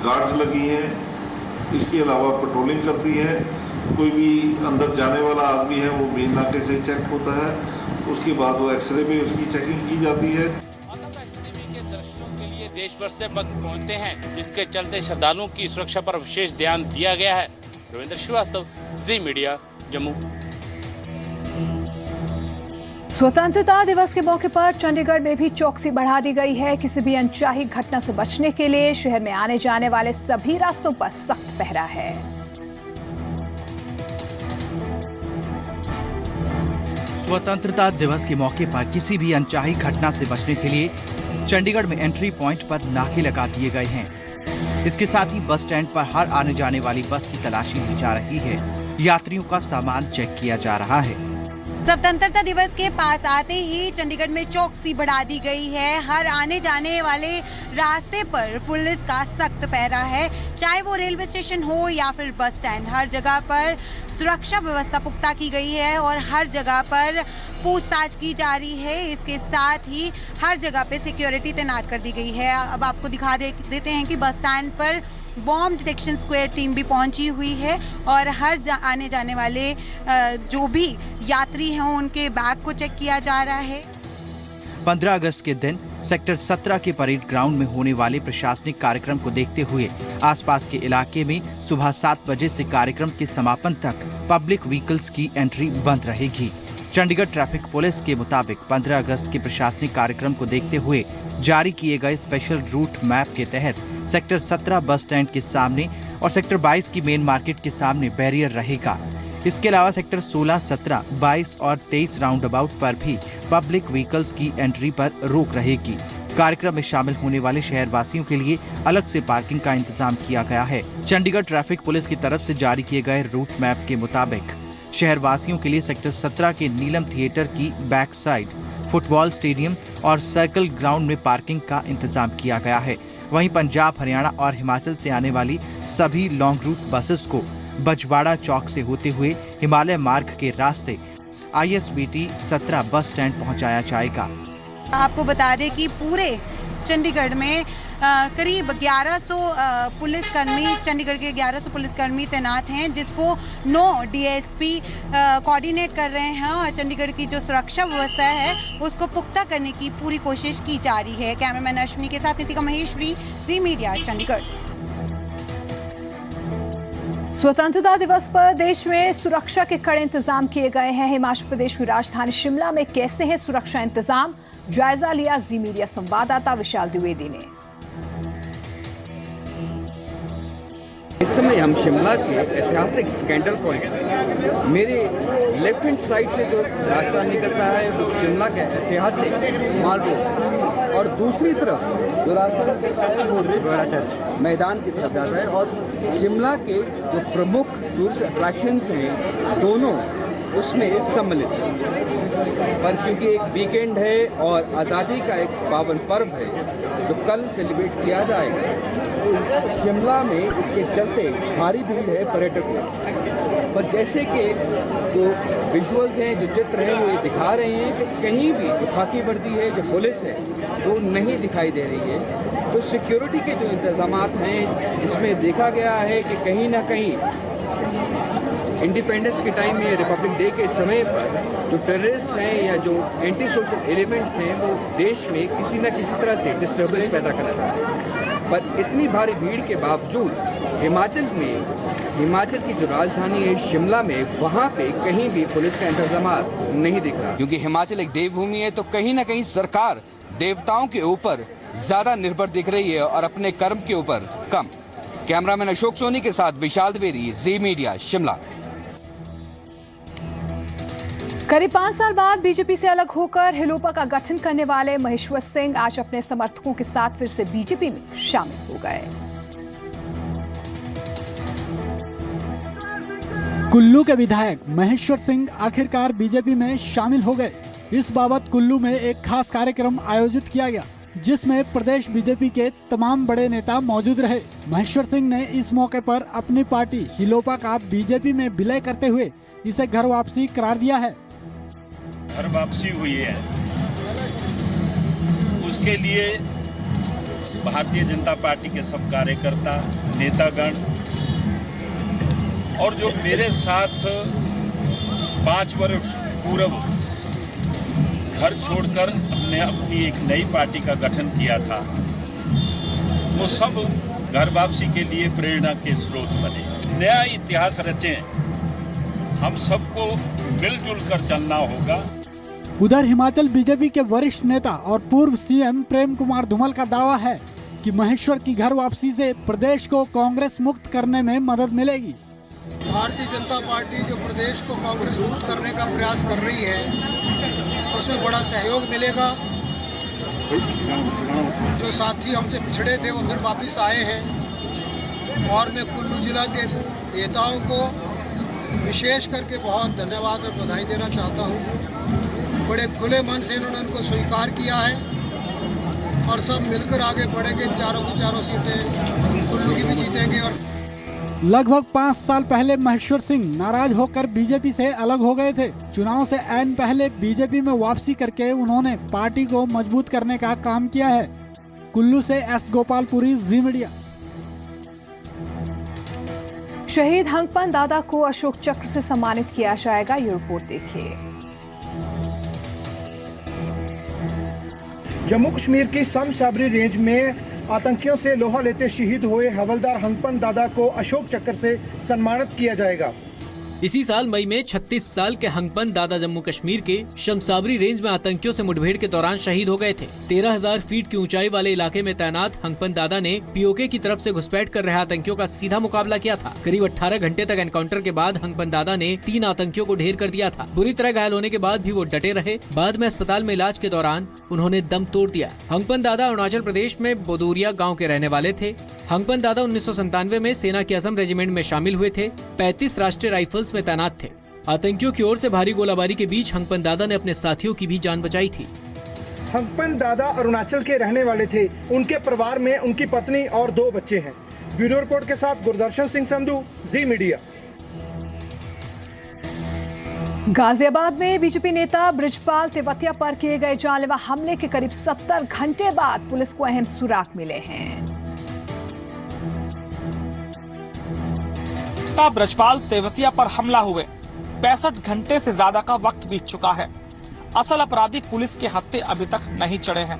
गार्ड्स लगी हैं। इसके अलावा पेट्रोलिंग करती है। कोई भी अंदर जाने वाला आदमी है वो मेन नाके से चेक होता है, उसके बाद वो एक्सरे में उसकी चेकिंग की जाती है। माता वैष्णो देवी के दर्शनों के लिए देश भर से भक्त पहुंचते हैं, जिसके चलते श्रद्धालुओं की सुरक्षा पर विशेष ध्यान दिया गया है। रविंद्र श्रीवास्तव, जी मीडिया, जम्मू। स्वतंत्रता दिवस के मौके पर चंडीगढ़ में भी चौकसी बढ़ा दी गई है। किसी भी अनचाही घटना से बचने के लिए शहर में आने जाने वाले सभी रास्तों पर सख्त पहरा है। स्वतंत्रता दिवस के मौके पर किसी भी अनचाही घटना से बचने के लिए चंडीगढ़ में एंट्री पॉइंट पर नाके लगा दिए गए हैं। इसके साथ ही बस स्टैंड पर हर आने जाने वाली बस की तलाशी ली जा रही है। यात्रियों का सामान चेक किया जा रहा है। स्वतंत्रता दिवस के पास आते ही चंडीगढ़ में चौकसी बढ़ा दी गई है। हर आने जाने वाले रास्ते पर पुलिस का सख्त पहरा है, चाहे वो रेलवे स्टेशन हो या फिर बस स्टैंड। हर जगह पर सुरक्षा व्यवस्था पुख्ता की गई है और हर जगह पर पूछताछ की जा रही है। इसके साथ ही हर जगह पे सिक्योरिटी तैनात कर दी गई है। अब आपको दिखा देते हैं कि बस स्टैंड पर बॉम्ब डिटेक्शन स्क्वाड टीम भी पहुंची हुई है और हर आने जाने वाले जो भी यात्री हैं उनके बैग को चेक किया जा रहा है। 15 अगस्त के दिन सेक्टर 17 के परेड ग्राउंड में होने वाले प्रशासनिक कार्यक्रम को देखते हुए आसपास के इलाके में सुबह 7 बजे से कार्यक्रम के समापन तक पब्लिक व्हीकल्स की एंट्री बंद रहेगी। चंडीगढ़ ट्रैफिक पुलिस के मुताबिक 15 अगस्त के प्रशासनिक कार्यक्रम को देखते हुए जारी किए गए स्पेशल रूट मैप के तहत सेक्टर 17 बस स्टैंड के सामने और सेक्टर 22 की मेन मार्केट के सामने बैरियर रहेगा। इसके अलावा सेक्टर 16, 17, 22 और 23 राउंड अबाउट पर भी पब्लिक व्हीकल्स की एंट्री पर रोक रहेगी। कार्यक्रम में शामिल होने वाले शहर वासियों के लिए अलग से पार्किंग का इंतजाम किया गया है। चंडीगढ़ ट्रैफिक पुलिस की तरफ से जारी किए गए रूट मैप के मुताबिक शहर वासियों के लिए सेक्टर 17 के नीलम थिएटर की बैक साइड, फुटबॉल स्टेडियम और सर्कल ग्राउंड में पार्किंग का इंतजाम किया गया है। वहीं पंजाब, हरियाणा और हिमाचल से आने वाली सभी लॉन्ग रूट बसेस को बजवाड़ा चौक से होते हुए हिमालय मार्ग के रास्ते ISBT 17 बस स्टैंड पहुंचाया जाएगा। आपको बता दें कि पूरे चंडीगढ़ में करीब 1100 पुलिसकर्मी, चंडीगढ़ के 1100 पुलिसकर्मी तैनात हैं, जिसको 9 DSP कोऑर्डिनेट कर रहे हैं और चंडीगढ़ की जो सुरक्षा व्यवस्था है उसको पुख्ता करने की पूरी कोशिश की जा रही है। कैमरामैन अश्विनी के साथ नितिका महेश्वरी, जी मीडिया, चंडीगढ़। स्वतंत्रता दिवस पर देश में सुरक्षा के कड़े इंतजाम किए गए हैं। हिमाचल प्रदेश की राजधानी शिमला में कैसे हैं सुरक्षा इंतजाम, जायजा लिया जी मीडिया संवाददाता विशाल द्विवेदी ने। इस समय हम शिमला के ऐतिहासिक स्कैंडल पॉइंट पर, मेरे लेफ्ट हैंड साइड से जो रास्ता निकल रहा है वो शिमला के ऐतिहासिक माल रोड और दूसरी तरफ जो रास्ता निकल रहा है वो रिज चर्च मैदान की तरफ जाता है और शिमला के जो प्रमुख टूरिस्ट अट्रैक्शंस हैं दोनों उसमें सम्मिलित है। पर क्योंकि एक वीकेंड है और आज़ादी का एक पावन पर्व है जो कल सेलिब्रेट किया जाएगा, शिमला में इसके चलते भारी भीड़ है पर्यटकों। पर जैसे कि जो विजुअल्स हैं, जो चित्र हैं, वो ये दिखा रहे हैं कि कहीं भी जो खाकी वर्दी है, जो पुलिस है, वो नहीं दिखाई दे रही है। तो सिक्योरिटी के जो इंतजामात हैं, इसमें देखा गया है कि कहीं ना कहीं इंडिपेंडेंस के टाइम में, रिपब्लिक डे के समय पर जो टेररिस्ट हैं या जो एंटी सोशल एलिमेंट्स हैं वो देश में किसी न किसी तरह से डिस्टर्बेंस पैदा करना चाहते हैं। पर इतनी भारी भीड़ के बावजूद हिमाचल की जो राजधानी है शिमला में, वहाँ पे कहीं भी पुलिस का इंतजाम नहीं दिख रहा। क्योंकि हिमाचल एक देवभूमि है तो कहीं ना कहीं सरकार देवताओं के ऊपर ज्यादा निर्भर दिख रही है और अपने कर्म के ऊपर कम। कैमरामैन अशोक सोनी के साथ विशाल द्विवेदी, जी मीडिया, शिमला। करीब 5 साल बाद बीजेपी से अलग होकर हिलोपा का गठन करने वाले महेश्वर सिंह आज अपने समर्थकों के साथ फिर से बीजेपी में शामिल हो गए। कुल्लू के विधायक महेश्वर सिंह आखिरकार बीजेपी में शामिल हो गए। इस बाबत कुल्लू में एक खास कार्यक्रम आयोजित किया गया जिसमें प्रदेश बीजेपी के तमाम बड़े नेता मौजूद रहे। महेश्वर सिंह ने इस मौके पर अपनी पार्टी हिलोपा का बीजेपी में विलय करते हुए इसे घर वापसी करार दिया है। घर वापसी हुई है, उसके लिए भारतीय जनता पार्टी के सब कार्यकर्ता, नेतागण और जो मेरे साथ 5 वर्ष पूर्व घर छोड़कर हमने अपनी एक नई पार्टी का गठन किया था, वो सब घर वापसी के लिए प्रेरणा के स्रोत बने। नया इतिहास रचें, हम सबको मिलजुल कर चलना होगा। उधर हिमाचल बीजेपी के वरिष्ठ नेता और पूर्व सीएम प्रेम कुमार धूमल का दावा है कि महेश्वर की घर वापसी से प्रदेश को कांग्रेस मुक्त करने में मदद मिलेगी। भारतीय जनता पार्टी जो प्रदेश को कांग्रेस मुक्त करने का प्रयास कर रही है उसमें बड़ा सहयोग मिलेगा। जो साथी हमसे पिछड़े थे वो फिर वापस आए हैं और मैं कुल्लू जिला के नेताओं को विशेष करके बहुत धन्यवाद और बधाई देना चाहता हूँ। बड़े खुले मन से इन्होंने उनको स्वीकार किया है और सब मिलकर आगे बढ़ेंगे। चारों की चारों सीटें कुल्लू की भी जीतेंगे। और लगभग 5 साल पहले महेश्वर सिंह नाराज होकर बीजेपी से अलग हो गए थे। चुनाव से ऐन पहले बीजेपी में वापसी करके उन्होंने पार्टी को मजबूत करने का काम किया है। कुल्लू से एस गोपालपुरी, जी मीडिया। शहीद हंगपन दादा को अशोक चक्र से सम्मानित किया जाएगा, ये रिपोर्ट देखिए। जम्मू कश्मीर की समसाबरी रेंज में आतंकियों से लोहा लेते शहीद हुए हवलदार हंगपन दादा को अशोक चक्र से सम्मानित किया जाएगा। इसी साल मई में 36 साल के हंगपन दादा जम्मू कश्मीर के शमसाबरी रेंज में आतंकियों से मुठभेड़ के दौरान शहीद हो गए थे। 13,000 फीट की ऊंचाई वाले इलाके में तैनात हंगपन दादा ने पीओके की तरफ से घुसपैठ कर रहे आतंकियों का सीधा मुकाबला किया था। करीब 18 घंटे तक एनकाउंटर के बाद हंगपन दादा ने 3 आतंकियों को ढेर कर दिया था। बुरी तरह घायल होने के बाद भी वो डटे रहे। बाद में अस्पताल में इलाज के दौरान उन्होंने दम तोड़ दिया। हंगपन दादा अरुणाचल प्रदेश में बोदूरिया गाँव के रहने वाले थे। हंगपन दादा 1997 में सेना की असम रेजिमेंट में शामिल हुए थे। 35 राष्ट्रीय राइफल्स में तैनात थे। आतंकियों की ओर से भारी गोलाबारी के बीच हंगपन दादा ने अपने साथियों की भी जान बचाई थी। हंगपन दादा अरुणाचल के रहने वाले थे। उनके परिवार में उनकी पत्नी और 2 बच्चे हैं। ब्यूरो रिपोर्ट के साथ गुरदर्शन सिंह संधू, जी मीडिया। गाजियाबाद में बीजेपी नेता बृजपाल तेवतिया पर किए गए जानलेवा हमले के करीब 70 घंटे बाद पुलिस को अहम सुराग मिले हैं। बृजपाल तेवतिया पर हमला हुए 65 घंटे से ज्यादा का वक्त बीत चुका है। असल अपराधी पुलिस के हत्थे अभी तक नहीं चढ़े हैं,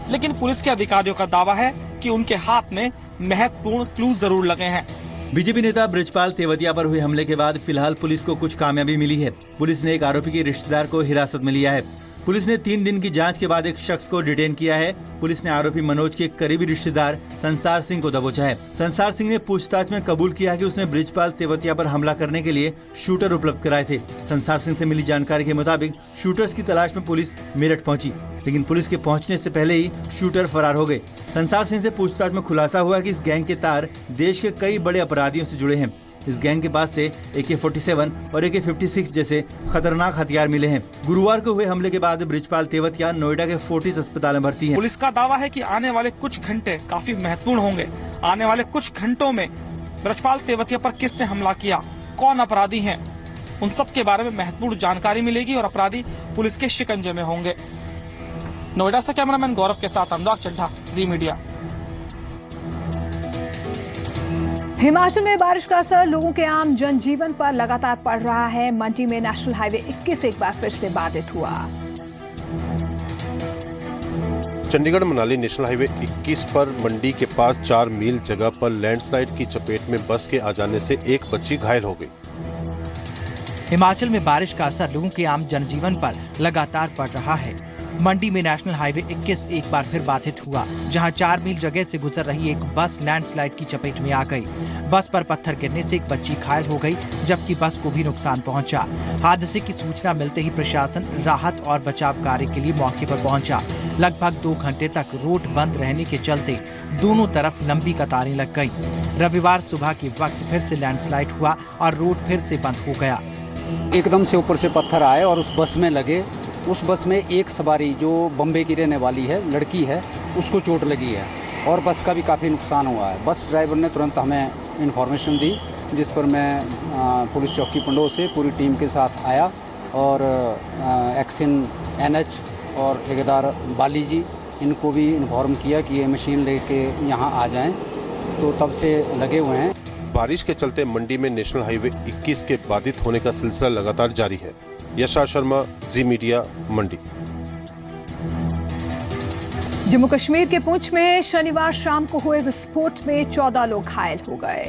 लेकिन पुलिस के अधिकारियों का दावा है कि उनके हाथ में महत्वपूर्ण क्लू जरूर लगे हैं। बीजेपी नेता बृजपाल तेवतिया पर हुए हमले के बाद फिलहाल पुलिस को कुछ कामयाबी मिली है। पुलिस ने एक आरोपी के रिश्तेदार को हिरासत में लिया है। पुलिस ने 3 दिन की जांच के बाद एक शख्स को डिटेन किया है। पुलिस ने आरोपी मनोज के करीबी रिश्तेदार संसार सिंह को दबोचा है। संसार सिंह ने पूछताछ में कबूल किया कि उसने बृजपाल तेवतिया पर हमला करने के लिए शूटर उपलब्ध कराए थे। संसार सिंह से मिली जानकारी के मुताबिक शूटर्स की तलाश में पुलिस मेरठ पहुंची, लेकिन पुलिस के पहुंचने से पहले ही शूटर फरार हो गए। संसार सिंह से पूछताछ में खुलासा हुआ कि इस गैंग के तार देश के कई बड़े अपराधियों से जुड़े हैं। इस गैंग के पास से AK-47 और AK-56 जैसे खतरनाक हथियार मिले हैं। गुरुवार को हुए हमले के बाद बृजपाल तेवतिया नोएडा के फोर्टिस अस्पताल में भर्ती हैं। पुलिस का दावा है कि आने वाले कुछ घंटे काफी महत्वपूर्ण होंगे। आने वाले कुछ घंटों में बृजपाल तेवतिया पर किसने हमला किया, कौन अपराधी हैं, उन सब के बारे में महत्वपूर्ण जानकारी मिलेगी और अपराधी पुलिस के शिकंजे में होंगे। नोएडा से कैमरामैन गौरव के साथ अनुराग चड्ढा, जी मीडिया। हिमाचल में बारिश का असर लोगों के आम जनजीवन पर लगातार पड़ रहा है। मंडी में नेशनल हाईवे 21 एक बार फिर से बाधित हुआ। चंडीगढ़ मनाली नेशनल हाईवे 21 पर मंडी के पास 4 मील जगह पर लैंडस्लाइड की चपेट में बस के आ जाने से एक बच्ची घायल हो गई। हिमाचल में बारिश का असर लोगों के आम जनजीवन पर लगातार पड़ रहा है। मंडी में नेशनल हाईवे 21 एक बार फिर बाधित हुआ, जहां 4 मील जगह से गुजर रही एक बस लैंडस्लाइड की चपेट में आ गई। बस पर पत्थर गिरने से एक बच्ची घायल हो गई, जबकि बस को भी नुकसान पहुंचा। हादसे की सूचना मिलते ही प्रशासन राहत और बचाव कार्य के लिए मौके पर पहुंचा। लगभग 2 घंटे तक रोड बंद रहने के चलते दोनों तरफ लंबी कतारें लग गई। रविवार सुबह के वक्त फिर से लैंडस्लाइड हुआ और रोड फिर से बंद हो गया। एकदम से ऊपर से पत्थर आए और उस बस में लगे। उस बस में एक सवारी जो बम्बे की रहने वाली है, लड़की है, उसको चोट लगी है और बस का भी काफ़ी नुकसान हुआ है। बस ड्राइवर ने तुरंत हमें इन्फॉर्मेशन दी, जिस पर मैं पुलिस चौकी पंडोह से पूरी टीम के साथ आया और एक्सिन NH और ठेकेदार बाली जी, इनको भी इन्फॉर्म किया कि ये मशीन लेके यहाँ आ जाएं, तो तब से लगे हुए हैं। बारिश के चलते मंडी में नेशनल हाईवे 21 के बाधित होने का सिलसिला लगातार जारी है। यशा शर्मा, जी मीडिया, मंडी। जम्मू कश्मीर के पुंछ में शनिवार शाम को हुए विस्फोट में 14 लोग घायल हो गए।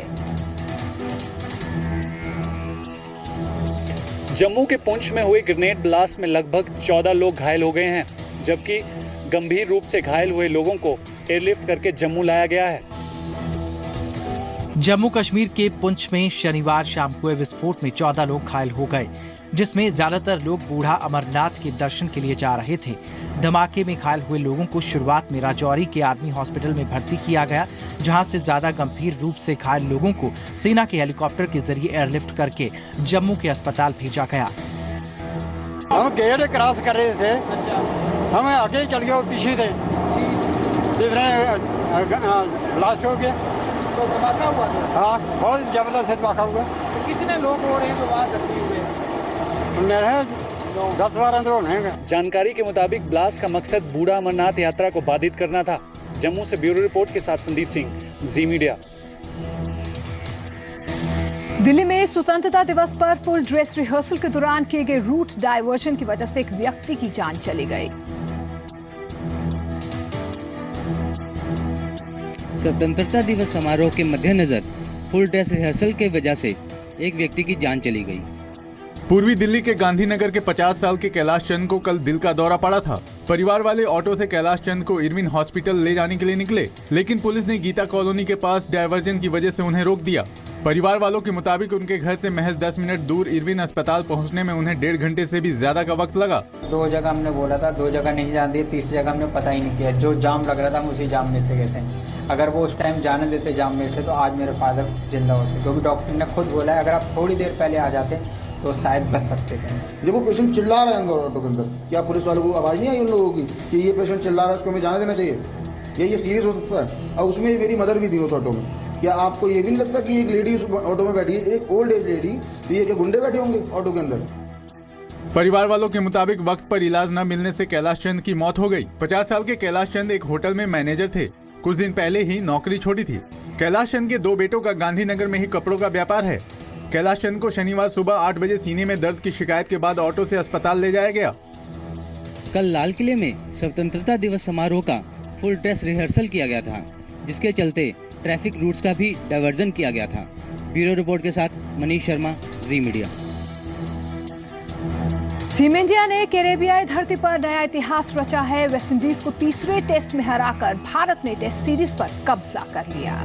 जम्मू के पुंछ में हुए ग्रेनेड ब्लास्ट में लगभग 14 लोग घायल हो गए हैं, जबकि गंभीर रूप से घायल हुए लोगों को एयरलिफ्ट करके जम्मू लाया गया है। जम्मू कश्मीर के पुंछ में शनिवार शाम हुए विस्फोट में 14 लोग घायल हो गए, जिसमें ज्यादातर लोग बूढ़ा अमरनाथ के दर्शन के लिए जा रहे थे। धमाके में घायल हुए लोगों को शुरुआत में राजौरी के आर्मी हॉस्पिटल में भर्ती किया गया, जहां से ज्यादा गंभीर रूप से घायल लोगों को सेना के हेलीकॉप्टर के जरिए एयरलिफ्ट करके जम्मू के अस्पताल भेजा गया। हम गेट क्रॉस कर रहे थे, हम आगे चल गए, पीछे थे, ब्लास्ट हो गया। तो धमाका हुआ था? हाँ, बहुत जबरदस्त धमाका हुआ। तो कितने लोग हो रहे हैं जो वहाँ जख्मी हुए? 10-12 होने। जानकारी के मुताबिक ब्लास्ट का मकसद बूढ़ा अमरनाथ यात्रा को बाधित करना था। जम्मू से ब्यूरो रिपोर्ट के साथ संदीप सिंह, जी मीडिया। दिल्ली में स्वतंत्रता दिवस पर फुल ड्रेस रिहर्सल के दौरान किए गए रूट डायवर्जन की वजह से एक व्यक्ति की जान चली गई। स्वतंत्रता दिवस समारोह के मद्देनजर फुल ड्रेस रिहर्सल के वजह से एक व्यक्ति की जान चली गई। पूर्वी दिल्ली के गांधीनगर के 50 साल के कैलाश चंद को कल दिल का दौरा पड़ा था। परिवार वाले ऑटो से कैलाश चंद को इरविन हॉस्पिटल ले जाने के लिए निकले, लेकिन पुलिस ने गीता कॉलोनी के पास डायवर्जन की वजह से उन्हें रोक दिया। परिवार वालों के मुताबिक उनके घर से महज 10 मिनट दूर इरविन अस्पताल पहुंचने में उन्हें 1.5 घंटे से भी ज्यादा का वक्त लगा। 2 जगह हमने बोला था, 2 जगह नहीं जान दी, तीसरी जगह हमने पता ही नहीं किया। जो जाम लग रहा था हम उसी जाम में से गए थे। अगर वो उस टाइम जाने देते जाम में से तो आज मेरे फादर जिंदा होते, क्योंकि डॉक्टर ने खुद बोला है अगर आप थोड़ी देर पहले आ जाते तो शायद बच सकते थे। जब वो पेशेंट चिल्ला रहे हैं ऑटो के अंदर, क्या पुलिस वालों को आवाज़ नहीं आई उन लोगों की कि ये पेशेंट चिल्ला रहा है, उसको हमें जाने देना चाहिए, ये सीरियस हो सकता है। और उसमें मेरी मदर भी थी उस ऑटो में। क्या आपको ये भी नहीं लगता कि एक लेडी उस ऑटो में बैठी है, एक ओल्ड एज लेडी, तो ये क्या गुंडे बैठे होंगे ऑटो के अंदर? परिवार वालों के मुताबिक वक्त पर इलाज न मिलने से कैलाश चंद की मौत हो गई। 50 साल के कैलाश चंद एक होटल में मैनेजर थे। कुछ दिन पहले ही नौकरी छोड़ी थी। कैलाश चंद के 2 बेटों का गांधीनगर में ही कपड़ों का व्यापार है। कैलाश चंद को शनिवार सुबह 8 बजे सीने में दर्द की शिकायत के बाद ऑटो से अस्पताल ले जाया गया। कल लाल किले में स्वतंत्रता दिवस समारोह का फुल ड्रेस रिहर्सल किया गया था, जिसके चलते ट्रैफिक रूट्स का भी डायवर्जन किया गया था। ब्यूरो रिपोर्ट के साथ मनीष शर्मा, जी मीडिया। टीम इंडिया ने कैरेबियाई धरती पर नया इतिहास रचा है। वेस्टइंडीज को तीसरे टेस्ट में हराकर भारत ने टेस्ट सीरीज पर कब्जा कर लिया।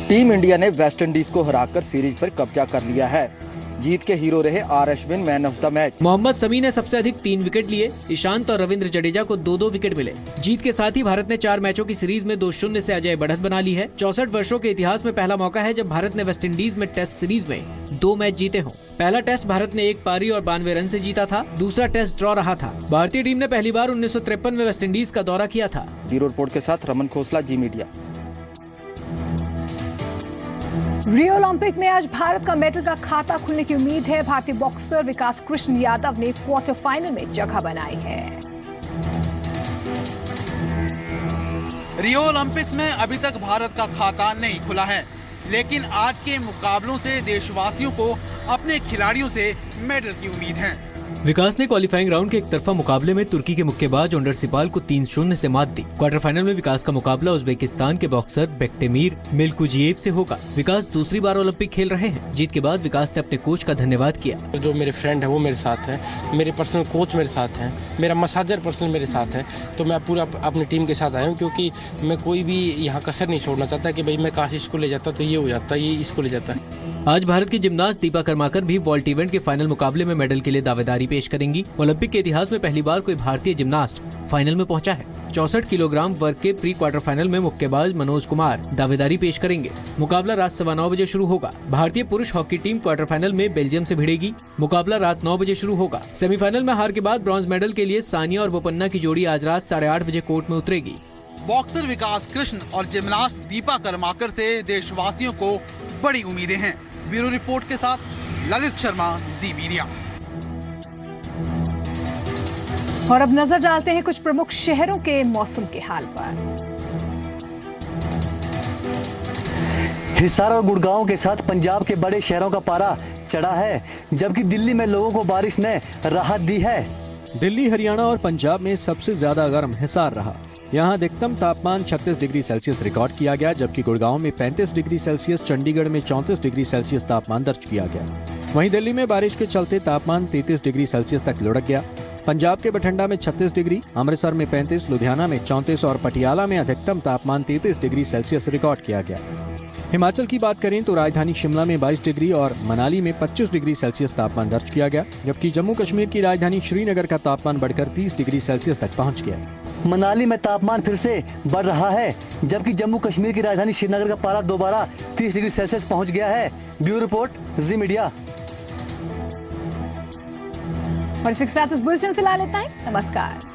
टीम इंडिया ने वेस्टइंडीज को हराकर सीरीज पर कब्जा कर लिया है। जीत के हीरो रहे R Ashwin, man of the match. Mohammed Shami ने सबसे अधिक 3 विकेट लिए। ईशांत और रविंद्र जडेजा को 2-2 विकेट मिले। जीत के साथ ही भारत ने 4 मैचों की सीरीज में 2-0 से अजय बढ़त बना ली है। 64 वर्षों के इतिहास में पहला मौका है जब भारत ने वेस्टइंडीज में टेस्ट सीरीज में 2 मैच जीते हों। पहला टेस्ट भारत ने 1 पारी और 92 रन से जीता था। दूसरा टेस्ट ड्रॉ रहा था। भारतीय टीम ने पहली बार 1953 में वेस्टइंडीज का दौरा किया था। ब्यूरो रिपोर्ट के साथ रमन खोसला, जी मीडिया। रियो ओलंपिक में आज भारत का मेडल का खाता खुलने की उम्मीद है। भारतीय बॉक्सर विकास कृष्ण यादव ने क्वार्टर फाइनल में जगह बनाई है। रियो ओलंपिक्स में अभी तक भारत का खाता नहीं खुला है, लेकिन आज के मुकाबलों से देशवासियों को अपने खिलाड़ियों से मेडल की उम्मीद है। विकास ने क्वालिफाइंग राउंड के एक तरफा मुकाबले में तुर्की के मुक्केबाज ओंडर सिपाल को 3-0 से मात दी। क्वार्टर फाइनल में विकास का मुकाबला उज्बेकिस्तान के बॉक्सर बेक्टेमीर मिल्कुजिएव से होगा। विकास दूसरी बार ओलंपिक खेल रहे हैं। जीत के बाद विकास ने अपने कोच का धन्यवाद किया। जो मेरे फ्रेंड है वो मेरे साथ है, मेरे पर्सनल कोच मेरे साथ है, मेरा मसाजर पर्सनल मेरे साथ है। तो मैं पूरा अपनी टीम के साथ आया हूँ, क्योंकि मैं कोई भी यहाँ कसर नहीं छोड़ना चाहता कि भाई मैं काश इसको ले जाता तो ये हो जाता, ये इसको ले जाता। आज भारत की जिम्नास्ट दीपा कर्माकर भी वॉल्ट इवेंट के फाइनल मुकाबले में मेडल के लिए दावेदारी पेश करेंगी। ओलंपिक के इतिहास में पहली बार कोई भारतीय जिम्नास्ट फाइनल में पहुंचा है। 64 किलोग्राम वर्ग के प्री क्वार्टर फाइनल में मुक्केबाज मनोज कुमार दावेदारी पेश करेंगे। मुकाबला रात 9:15 बजे शुरू होगा। भारतीय पुरुष हॉकी टीम क्वार्टर फाइनल में बेल्जियम से भिड़ेगी। मुकाबला रात 9 बजे शुरू होगा। सेमीफाइनल में हार के बाद ब्रॉन्ज मेडल के लिए सानिया और बोपन्ना की जोड़ी आज रात 8:30 बजे कोर्ट में उतरेगी। बॉक्सर विकास कृष्ण और जिम्नास्ट दीपा कर्माकर से देशवासियों को बड़ी उम्मीदें हैं। ब्यूरो रिपोर्ट के साथ ललित शर्मा, जी मीडिया। और अब नजर डालते हैं कुछ प्रमुख शहरों के मौसम के हाल पर। हिसार और गुड़गांव के साथ पंजाब के बड़े शहरों का पारा चढ़ा है, जबकि दिल्ली में लोगों को बारिश ने राहत दी है। दिल्ली, हरियाणा और पंजाब में सबसे ज्यादा गर्म हिसार रहा। यहाँ अधिकतम तापमान 36 डिग्री सेल्सियस रिकॉर्ड किया गया, जबकि गुड़गांव में 35 डिग्री सेल्सियस, चंडीगढ़ में 34 डिग्री सेल्सियस तापमान दर्ज किया गया। वहीं दिल्ली में बारिश के चलते तापमान 33 डिग्री सेल्सियस तक लुढ़क गया। पंजाब के बठिंडा में 36 डिग्री, अमृतसर में 35, लुधियाना में 34 और पटियाला में अधिकतम तापमान 33 डिग्री सेल्सियस रिकॉर्ड किया गया। हिमाचल की बात करें तो राजधानी शिमला में 22 डिग्री और मनाली में 25 डिग्री सेल्सियस तापमान दर्ज किया गया, जबकि जम्मू कश्मीर की राजधानी श्रीनगर का तापमान बढ़कर 30 डिग्री सेल्सियस तक पहुंच गया। मनाली में तापमान फिर से बढ़ रहा है, जबकि जम्मू कश्मीर की राजधानी श्रीनगर का पारा दोबारा 30 डिग्री सेल्सियस पहुंच गया है। ब्यूरो रिपोर्ट, जी मीडिया। और इसके साथ इस बुलेटिन फिलहाल इतना ही। नमस्कार।